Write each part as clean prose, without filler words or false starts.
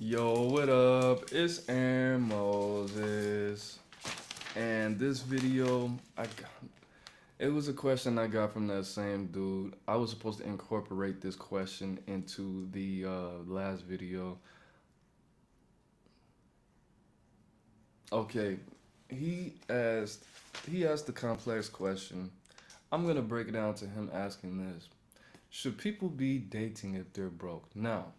Yo, what up? It's Aaron Moses. And this video, it was a question I got from that same dude. I was supposed to incorporate this question into the last video. Okay, he asked he asked the complex question. I'm gonna break it down to him asking this. Should people be dating if they're broke? Now,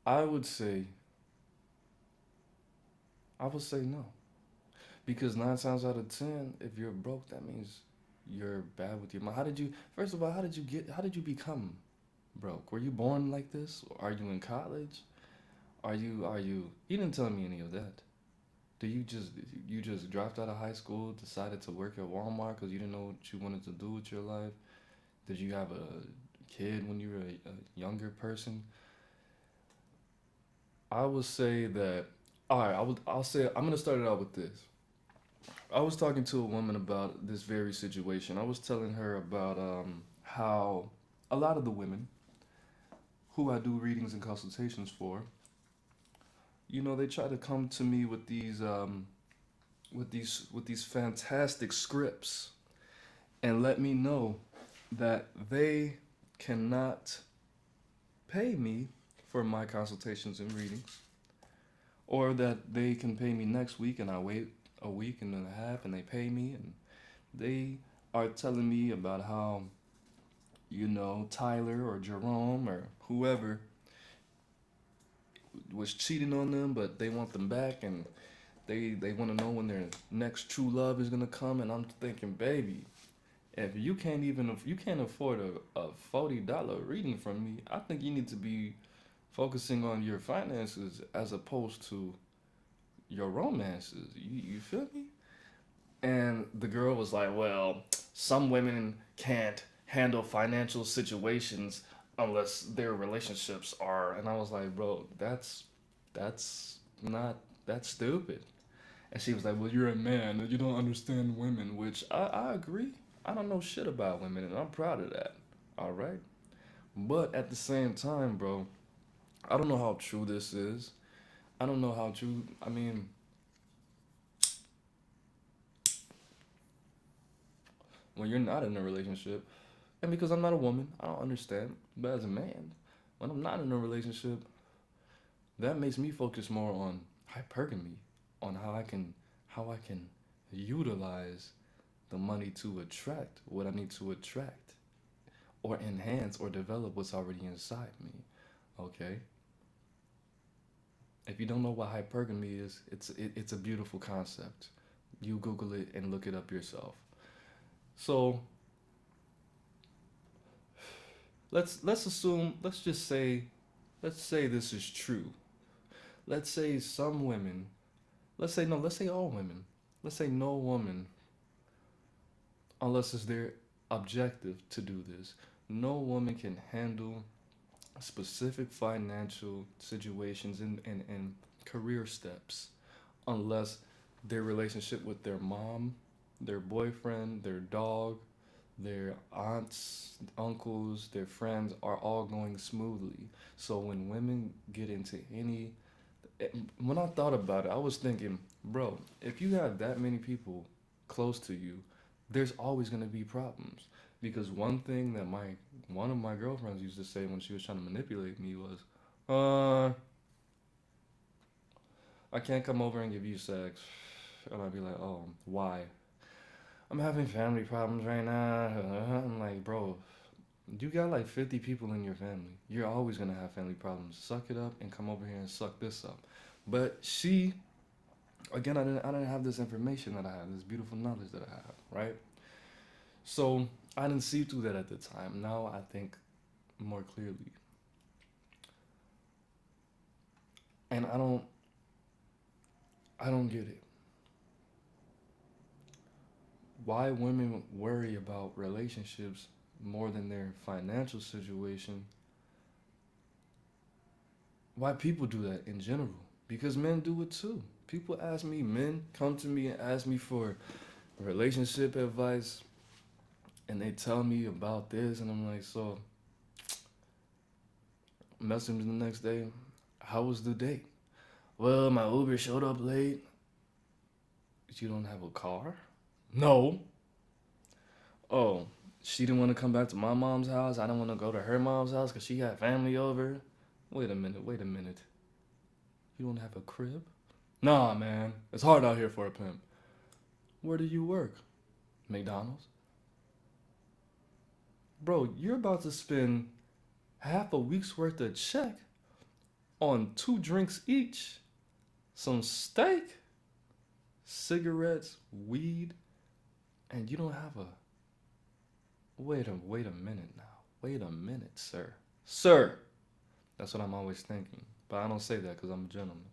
I would say I would say no. Because 9 times out of 10, if you're broke, that means you're bad with your mind. First of all, how did you become broke? Were you born like this? Are you in college? You didn't tell me any of that. Do you just dropped out of high school, decided to work at Walmart because you didn't know what you wanted to do with your life? Did you have a kid when you were a younger person? I would say that, all right, I'll say, I'm going to start it out with this. I was talking to a woman about this very situation. I was telling her about how a lot of the women who I do readings and consultations for, they try to come to me with these fantastic scripts and let me know that they cannot pay me for my consultations and readings, or that they can pay me next week and I wait a week and a half and they pay me, and they are telling me about how Tyler or Jerome or whoever was cheating on them, but they want them back, and they want to know when their next true love is gonna come. And I'm thinking, baby, if you can't afford a $40 reading from me, I think you need to be focusing on your finances as opposed to your romances. You feel me? And the girl was like, well, some women can't handle financial situations unless their relationships are. And I was like, bro, that's not, that's stupid. And she was like, well, you're a man and you don't understand women, which I agree. I don't know shit about women, and I'm proud of that. All right. But at the same time, bro, I don't know how true this is. I don't know how true. I mean, when you're not in a relationship, and because I'm not a woman, I don't understand. But as a man, when I'm not in a relationship, that makes me focus more on hypergamy, on how I can utilize the money to attract what I need to attract, or enhance or develop what's already inside me. Okay? If you don't know what hypergamy is, it's a beautiful concept. You Google it and look it up yourself. So let's say this is true. Let's say some women, let's say no, let's say all women. Let's say no woman, unless it's their objective to do this. No woman can handle specific financial situations and career steps unless their relationship with their mom, their boyfriend, their dog, their aunts, uncles, their friends are all going smoothly. So when women get into when I thought about it, I was thinking, bro, if you have that many people close to you, there's always going to be problems. Because one thing that my one of my girlfriends used to say when she was trying to manipulate me was, I can't come over and give you sex. And I'd be like, oh, why? I'm having family problems right now. I'm like, bro, you got like 50 people in your family. You're always gonna have family problems. Suck it up and come over here and suck this up. But she, again, I didn't have this information that I have, this beautiful knowledge that I have, right? So I didn't see through that at the time. Now I think more clearly, and I don't get it. Why women worry about relationships more than their financial situation? Why people do that in general? Because men do it too. Men come to me and ask me for relationship advice, and they tell me about this, and I'm like, so Message me the next day. How was the date? Well, my Uber showed up late. You don't have a car? No. Oh, she didn't want to come back to my mom's house. I didn't want to go to her mom's house because she had family over. Wait a minute, wait a minute. You don't have a crib? Nah, man. It's hard out here for a pimp. Where do you work? McDonald's? Bro, you're about to spend half a week's worth of check on 2 drinks each, some steak, cigarettes, weed, and you don't have a. Wait a minute now. Wait a minute, sir. Sir! That's what I'm always thinking. But I don't say that because I'm a gentleman.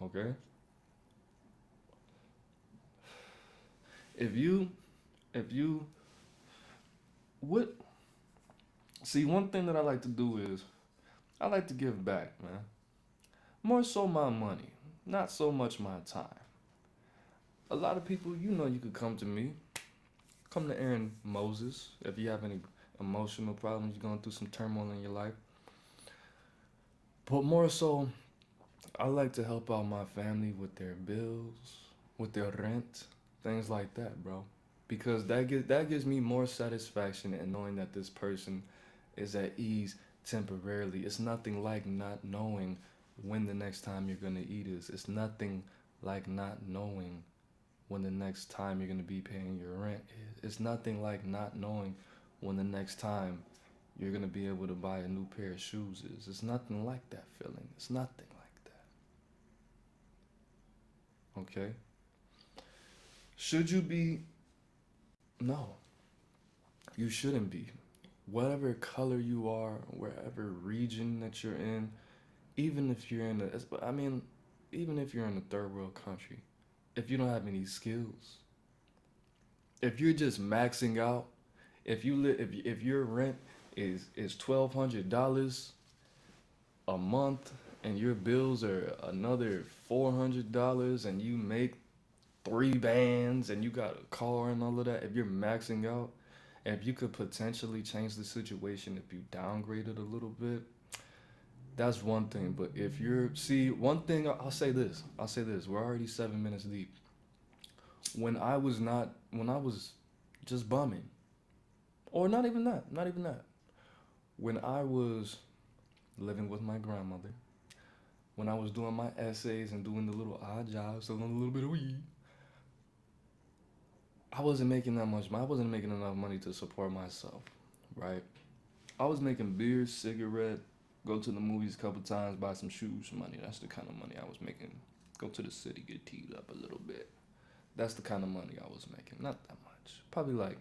Okay? If you, what, see, one thing that I like to do is, I like to give back, man. More so my money, not so much my time. A lot of people, you could come to me, come to Aaron Moses if you have any emotional problems, you're going through some turmoil in your life. But more so, I like to help out my family with their bills, with their rent, things like that, bro. Because that gives me more satisfaction in knowing that this person is at ease temporarily. It's nothing like not knowing when the next time you're gonna eat is. It's nothing like not knowing when the next time you're gonna be paying your rent is. It's nothing like not knowing when the next time you're gonna be able to buy a new pair of shoes is. It's nothing like that feeling. It's nothing like that. Okay? Should you be? No, you shouldn't be. Whatever color you are, wherever region that you're in, even if you're in a, I mean, even if you're in a third world country, if you don't have any skills, if you're just maxing out, if your rent is $1,200 a month and your bills are another $400 and you make 3 bands and you got a car and all of that, if you're maxing out, if you could potentially change the situation if you downgraded a little bit, that's one thing. But if you're, see, one thing, I'll say this, we're already 7 minutes deep. When I was just bumming, or not even that, when I was living with my grandmother, when I was doing my essays and doing the little odd jobs, selling a little bit of weed, I wasn't making that much. I wasn't making enough money to support myself, right? I was making beer, cigarette, go to the movies a couple times, buy some shoes money. That's the kind of money I was making. Go to the city, get teed up a little bit. That's the kind of money I was making. Not that much. Probably like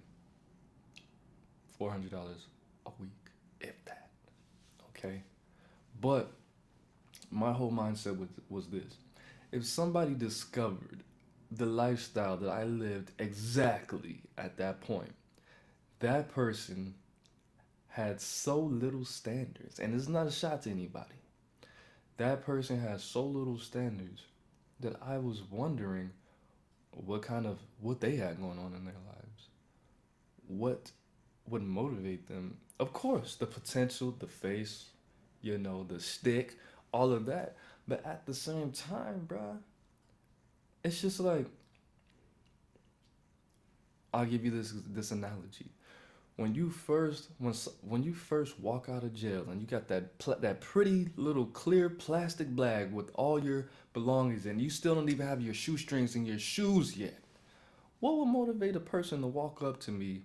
$400 a week, if that. Okay? But my whole mindset was this. If somebody discovered the lifestyle that I lived exactly at that point, that person had so little standards, and it's not a shot to anybody. That person has so little standards that I was wondering what they had going on in their lives. What would motivate them? Of course, the potential, the face, the stick, all of that. But at the same time, bruh, it's just like, I'll give you this analogy. When you first walk out of jail and you got that pretty little clear plastic bag with all your belongings and you still don't even have your shoestrings in your shoes yet, what would motivate a person to walk up to me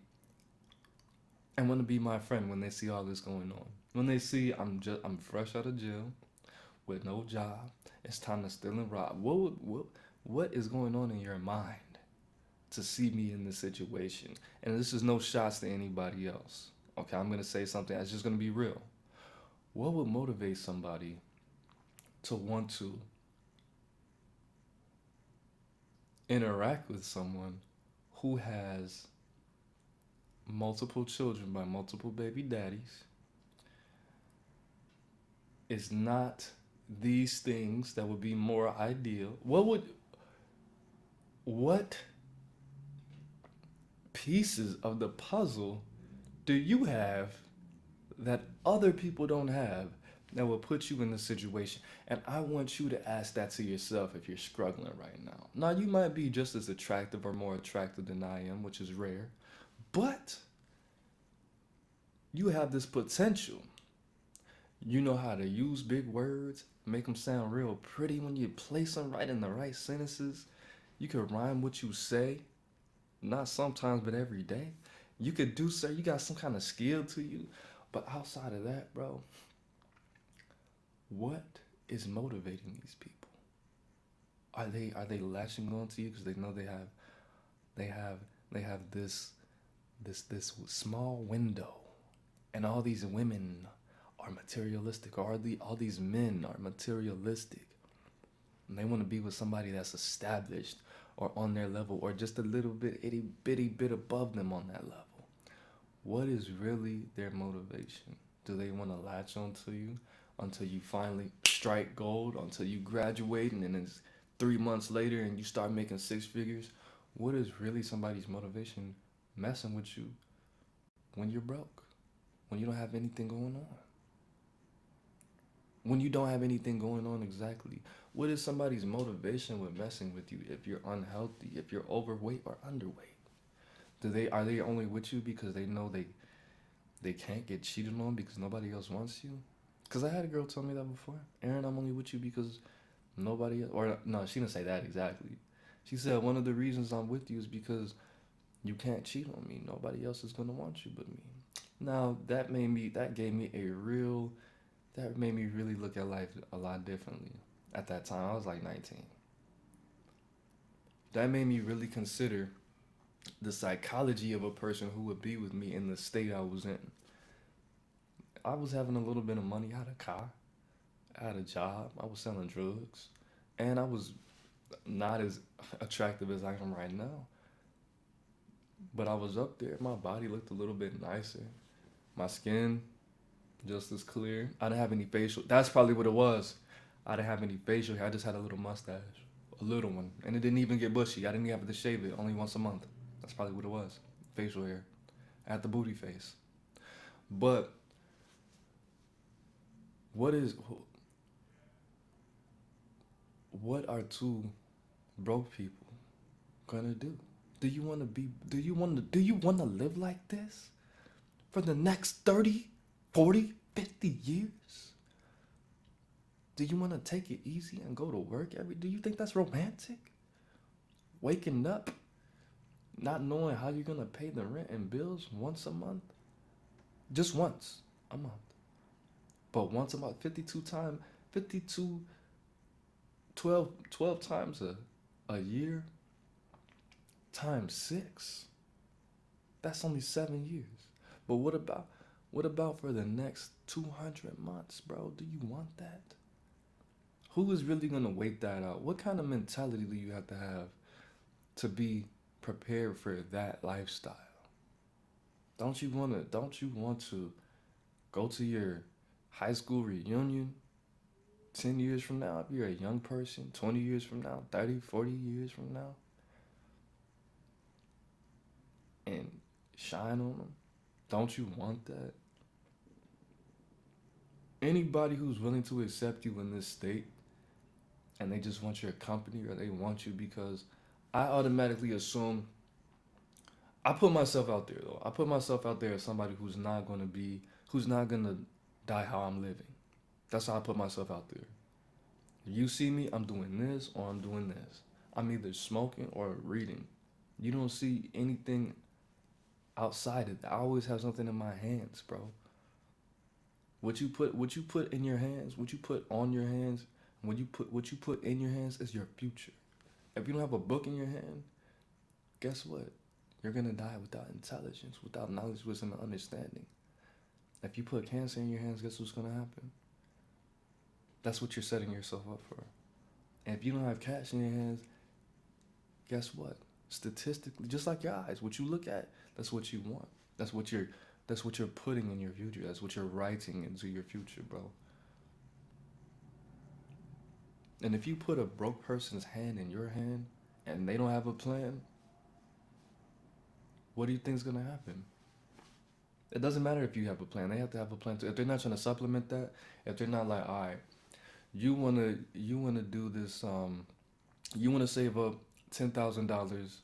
and want to be my friend when they see all this going on? When they see I'm fresh out of jail with no job, it's time to steal and rob. What is going on in your mind to see me in this situation? And this is no shots to anybody else. Okay, I'm gonna say something that's just gonna be real. What would motivate somebody to want to interact with someone who has multiple children by multiple baby daddies? It's not these things that would be more ideal. What pieces of the puzzle do you have that other people don't have that will put you in this situation. And I want you to ask that to yourself if you're struggling right now. Now, you might be just as attractive or more attractive than I am, which is rare, but you have this potential. You know how to use big words, make them sound real pretty when you place them right in the right sentences. You can rhyme what you say, not sometimes, but every day. You could do so. You got some kind of skill to you. But outside of that, bro, what is motivating these people? Are they latching on to you because they know they have they have this small window, and all these women are materialistic, or all these men are materialistic, and they want to be with somebody that's established or on their level or just a little bit itty bitty bit above them on that level. What is really their motivation? Do they want to latch onto you until you finally strike gold, until you graduate, and then it's 3 months later and you start making six figures? What is really somebody's motivation messing with you when you're broke, when you don't have anything going on? When you don't have anything going on exactly, what is somebody's motivation with messing with you if you're unhealthy, if you're overweight or underweight? Are they only with you because they know they can't get cheated on because nobody else wants you? Because I had a girl tell me that before. Aaron, I'm only with you because nobody else, or no, she didn't say that exactly. She said one of the reasons I'm with you is because you can't cheat on me. Nobody else is gonna want you but me. Now that made me really look at life a lot differently. At that time, I was like 19. That made me really consider the psychology of a person who would be with me in the state I was in. I was having a little bit of money, I had a car, I had a job, I was selling drugs, and I was not as attractive as I am right now. But I was up there, my body looked a little bit nicer, my skin just as clear. I didn't have any facial. That's probably what it was. I didn't have any facial hair. I just had a little mustache, a little one, and it didn't even get bushy. I didn't even have to shave it only once a month. That's probably what it was. Facial hair. I had the booty face. But what is what are two broke people gonna do? Do you want to live like this for the next 30, 40, 50 years? Do you want to take it easy and go to work do you think that's romantic? Waking up, not knowing how you're gonna pay the rent and bills once a month? Just once a month. But once a month, 52 times, 52, 12 times a year times six. That's only 7 years. But what about for the next 200 months, bro? Do you want that? Who is really gonna wait that out? What kind of mentality do you have to be prepared for that lifestyle? Don't you want to go to your high school reunion 10 years from now if you're a young person, 20 years from now, 30, 40 years from now, and shine on them? Don't you want that? Anybody who's willing to accept you in this state and they just want your company or they want you because I automatically assume I put myself out there though. I put myself out there as somebody who's not gonna die how I'm living. That's how I put myself out there. If you see me, I'm doing this or I'm doing this. I'm either smoking or reading. You don't see anything outside of that. I always have something in my hands, bro. What you put in your hands, what you put on your hands, what you put in your hands is your future. If you don't have a book in your hand, guess what? You're gonna die without intelligence, without knowledge, wisdom, and understanding. If you put cancer in your hands, guess what's gonna happen? That's what you're setting yourself up for. And if you don't have cash in your hands, guess what? Statistically, just like your eyes, what you look at, that's what you want. That's what you're putting in your future. That's what you're writing into your future, bro. And if you put a broke person's hand in your hand and they don't have a plan, what do you think's gonna happen? It doesn't matter if you have a plan. They have to have a plan too. If they're not trying to supplement that, if they're not like, all right, you wanna do this, you wanna save up $10,000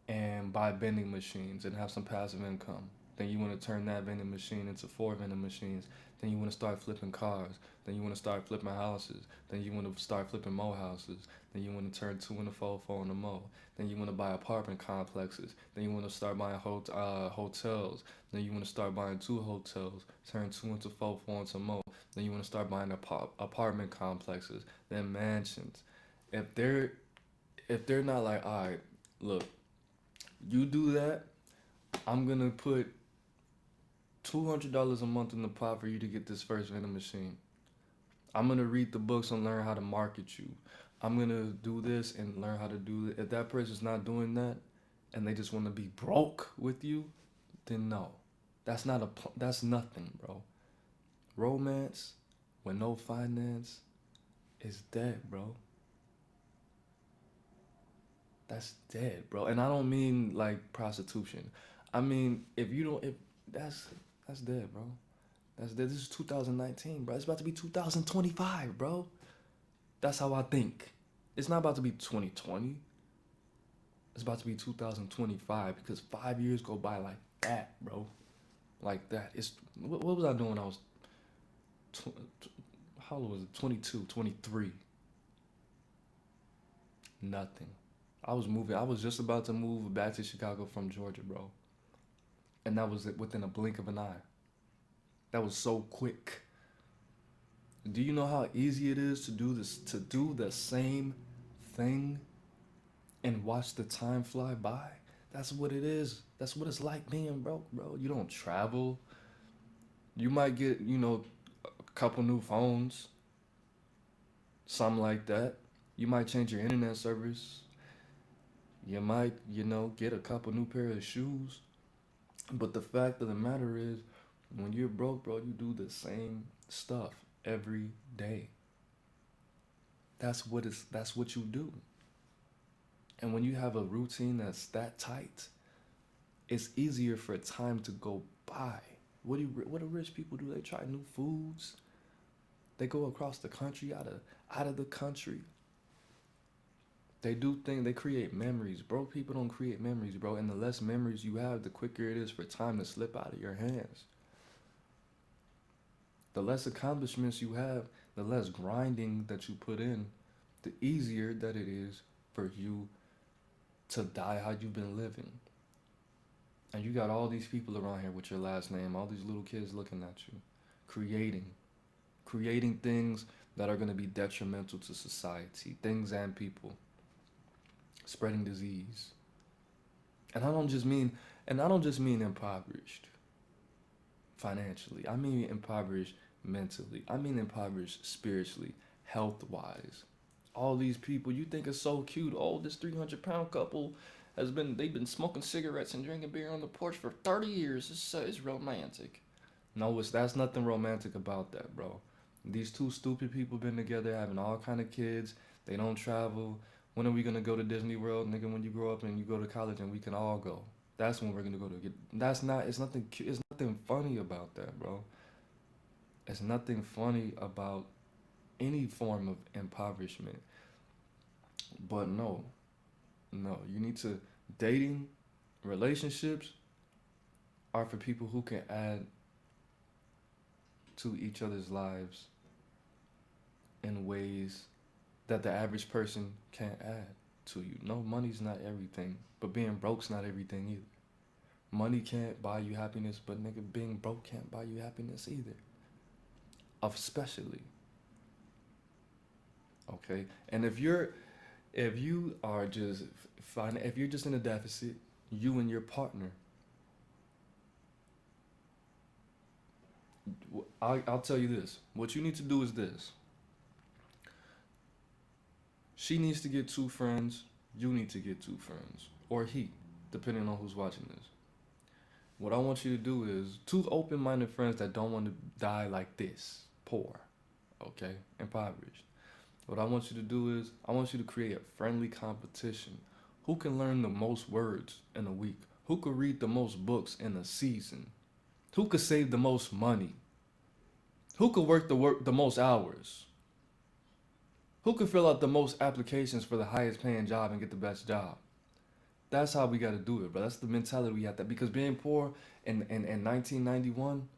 and buy vending machines and have some passive income. Then you want to turn that vending machine into four vending machines. Then you want to start flipping cars. Then you want to start flipping houses. Then you want to start flipping more houses. Then you want to turn two into four into more. Then you want to buy apartment complexes. Then you want to start buying hotels. Then you want to start buying two hotels, turn two into four into more. Then you want to start buying apartment complexes, then mansions. If they're if they're not like, all right, look, you do that, I'm gonna put $200 a month in the pot for you to get this first vending machine. I'm gonna read the books and learn how to market you. I'm gonna do this and learn how to do it. If that person's not doing that, and they just want to be broke with you, then no, that's nothing, bro. Romance with no finance is dead, bro. That's dead, bro. And I don't mean like prostitution. I mean if you don't if that's dead, bro. That's dead. This is 2019, bro. It's about to be 2025, bro. That's how I think. It's not about to be 2020. It's about to be 2025 because 5 years go by like that, bro. Like that. It's what was I doing when I was how old was it? 22, 23. Nothing. I was moving. I was just about to move back to Chicago from Georgia, bro. And that was it within a blink of an eye. That was so quick. Do you know how easy it is to do the same thing and watch the time fly by? That's what it is. That's what it's like being broke, bro. You don't travel. You might get, a couple new phones, something like that. You might change your internet service. You might, get a couple new pair of shoes. But the fact of the matter is, when you're broke, bro, you do the same stuff every day. That's what you do. And when you have a routine that's that tight, it's easier for time to go by. What do rich people do? They try new foods. They go across the country, out of the country. They do things. They create memories. Broke people don't create memories, bro. And the less memories you have, the quicker it is for time to slip out of your hands. The less accomplishments you have, the less grinding that you put in, the easier that it is for you to die how you've been living. And you got all these people around here with your last name, all these little kids looking at you, creating, creating things that are going to be detrimental to society, things and people, spreading disease. And I don't just mean impoverished financially. I mean impoverished mentally. I mean impoverished spiritually, health wise. All these people you think are so cute. Oh, this 300-pound couple they've been smoking cigarettes and drinking beer on the porch for 30 years. It's romantic. No, that's nothing romantic about that, bro. These two stupid people been together having all kind of kids. They don't travel. When are we gonna go to Disney World, nigga? When you grow up and you go to college and we can all go. That's when we're gonna go to get. That's not. It's nothing. It's nothing funny about that, bro. It's nothing funny about any form of impoverishment. But no, no. You need to dating, relationships are for people who can add to each other's lives in ways that the average person can't add to you. No, money's not everything, but being broke's not everything either. Money can't buy you happiness, but nigga, being broke can't buy you happiness either. Especially, okay. And if you are just fine, if you're just in a deficit, you and your partner, I'll tell you this. What you need to do is this. She needs to get two friends. You need to get two friends, or he, depending on who's watching this. What I want you to do is two open-minded friends that don't want to die like this, poor, okay, impoverished. What I want you to do is I want you to create a friendly competition. Who can learn the most words in a week? Who could read the most books in a season? Who could save the most money? Who could work the most hours? Who could fill out the most applications for the highest paying job and get the best job? That's how we got to do it, bro. That's the mentality we have to, because being poor in 1991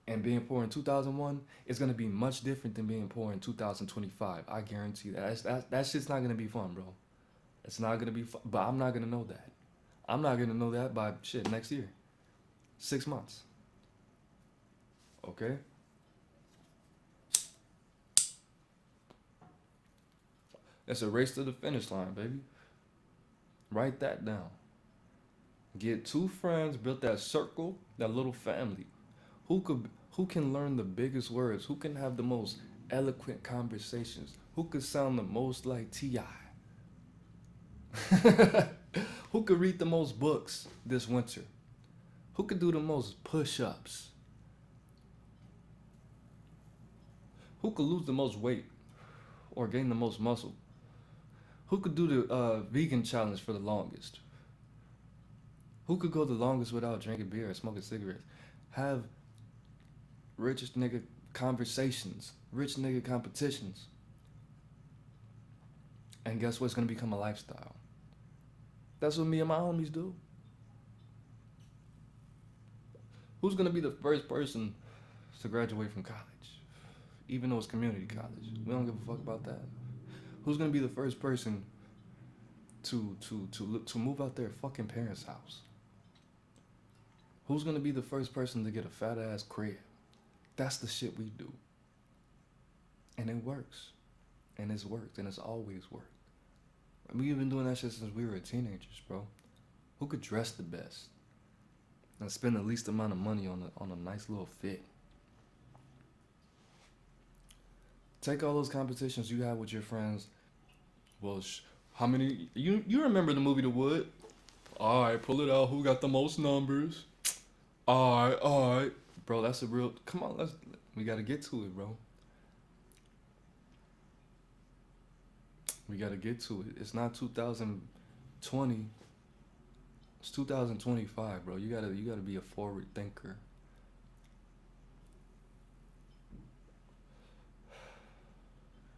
and being poor in 2001 is going to be much different than being poor in 2025. I guarantee that. That shit's not going to be fun, bro. It's not going to be fun, but I'm not going to know that. I'm not going to know that by shit next year. 6 months. Okay? It's a race to the finish line, baby. Write that down. Get 2 friends, build that circle, that little family. Who can learn the biggest words? Who can have the most eloquent conversations? Who could sound the most like T.I.? Who could read the most books this winter? Who could do the most push-ups? Who could lose the most weight or gain the most muscle? Who could do the vegan challenge for the longest? Who could go the longest without drinking beer or smoking cigarettes? Have rich nigga conversations, rich nigga competitions. And guess what's gonna become a lifestyle? That's what me and my homies do. Who's gonna be the first person to graduate from college? Even though it's community college. We don't give a fuck about that. Who's gonna be the first person to move out their fucking parents' house? Who's gonna be the first person to get a fat ass crib? That's the shit we do. And it works. And it's worked. And it's always worked. We've been doing that shit since we were teenagers, bro. Who could dress the best? And spend the least amount of money on a nice little fit? Take all those competitions you have with your friends. Well, how many? You remember the movie The Wood? All right, pull it out. Who got the most numbers? All right. Bro, that's a real... Come on, we got to get to it, bro. We got to get to it. It's not 2020. It's 2025, bro. You gotta be a forward thinker.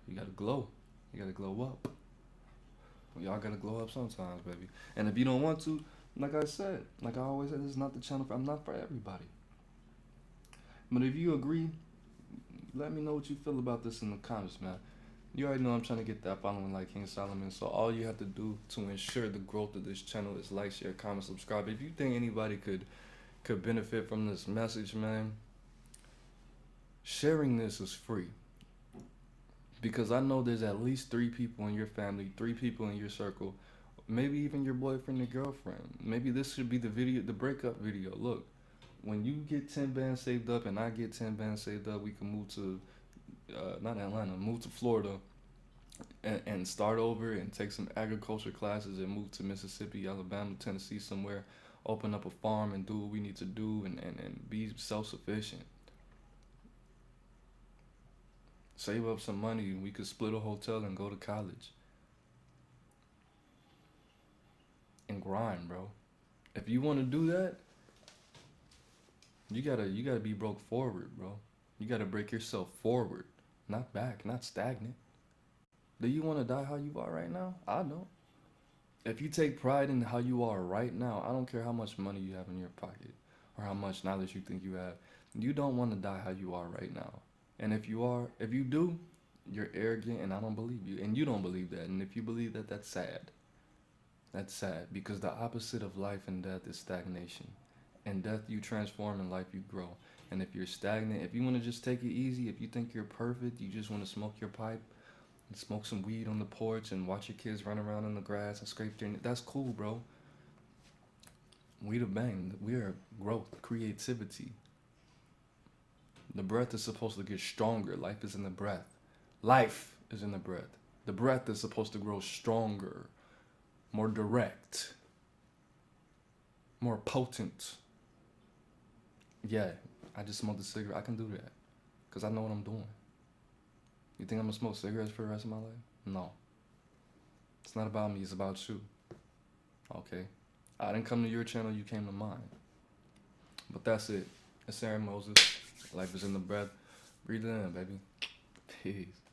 You gotta glow. You gotta glow up. Y'all gotta glow up sometimes, baby. And if you don't want to, like I said, like I always said, this is not the channel I'm not for everybody. But if you agree, let me know what you feel about this in the comments, man. You already know I'm trying to get that following like King Solomon. So all you have to do to ensure the growth of this channel is like, share, comment, subscribe. If you think anybody could benefit from this message, man, sharing this is free. Because I know there's at least 3 people in your family, 3 people in your circle, maybe even your boyfriend or girlfriend. Maybe this should be the video, the breakup video. Look, when you get 10 bands saved up and I get 10 bands saved up, we can move to, not Atlanta, move to Florida and start over and take some agriculture classes and move to Mississippi, Alabama, Tennessee, somewhere, open up a farm and do what we need to do and be self-sufficient. Save up some money, we could split a hotel and go to college. And grind, bro. If you want to do that, you gotta be broke forward, bro. You gotta break yourself forward, not back, not stagnant. Do you want to die how you are right now? I don't. If you take pride in how you are right now, I don't care how much money you have in your pocket or how much knowledge you think you have. You don't want to die how you are right now. And if you do, you're arrogant and I don't believe you. And you don't believe that. And if you believe that, that's sad. That's sad because the opposite of life and death is stagnation. In death, you transform, in life, you grow. And if you're stagnant, if you want to just take it easy, if you think you're perfect, you just want to smoke your pipe and smoke some weed on the porch and watch your kids run around in the grass and scrape their... That's cool, bro. We the bang. We are growth, creativity. The breath is supposed to get stronger. Life is in the breath. Life is in the breath. The breath is supposed to grow stronger, more direct, more potent. Yeah, I just smoked a cigarette. I can do that because I know what I'm doing. You think I'm going to smoke cigarettes for the rest of my life? No. It's not about me. It's about you. Okay? I didn't come to your channel. You came to mine. But that's it. It's Aaron Moses. Life is in the breath. Breathe it in, baby. Peace.